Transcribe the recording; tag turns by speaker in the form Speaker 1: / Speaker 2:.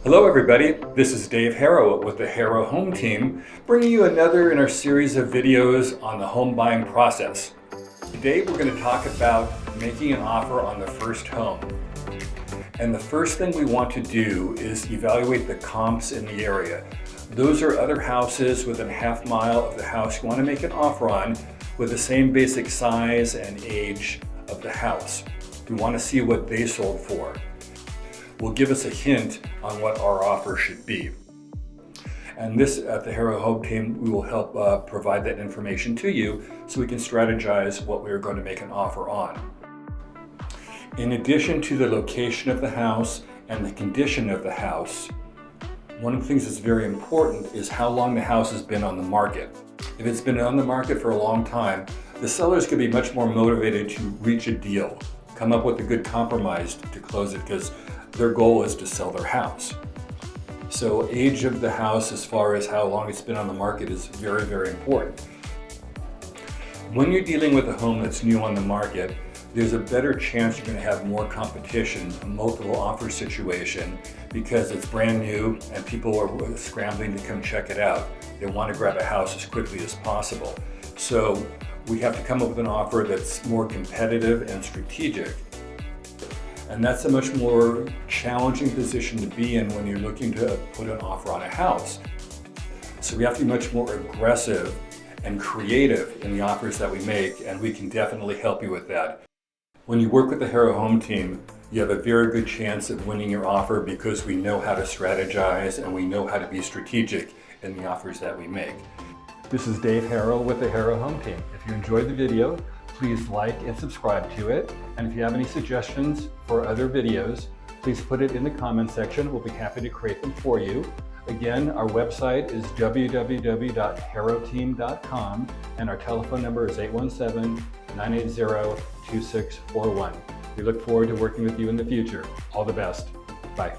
Speaker 1: Hello everybody, this is Dave Harrow with the Harrow Home Team, bringing you another in our series of videos on the home buying process. Today we're going to talk about making an offer on the first home. And the first thing we want to do is evaluate the comps in the area. Those are other houses within a half mile of the house you want to make an offer on with the same basic size and age of the house. We want to see what they sold for. Will give us a hint on what our offer should be. And this at the Harrow Home Team, we will help provide that information to you so we can strategize what we are going to make an offer on. In addition to the location of the house and the condition of the house, one of the things that's very important is how long the house has been on the market. If it's been on the market for a long time, the sellers could be much more motivated to reach a deal, come up with a good compromise to close it, because their goal is to sell their house. So age of the house, as far as how long it's been on the market, is very, very important. When you're dealing with a home that's new on the market, there's a better chance you're going to have more competition, a multiple offer situation, because it's brand new and people are scrambling to come check it out. They want to grab a house as quickly as possible. So we have to come up with an offer that's more competitive and strategic. And that's a much more challenging position to be in when you're looking to put an offer on a house. So we have to be much more aggressive and creative in the offers that we make, and we can definitely help you with that. When you work with the Harrow Home Team, you have a very good chance of winning your offer because we know how to strategize and we know how to be strategic in the offers that we make. This is Dave Harrow with the Harrow Home Team. If you enjoyed the video, please like and subscribe to it. And if you have any suggestions for other videos, please put it in the comment section. We'll be happy to create them for you. Again, our website is www.harrowteam.com and our telephone number is 817-980-2641. We look forward to working with you in the future. All the best. Bye.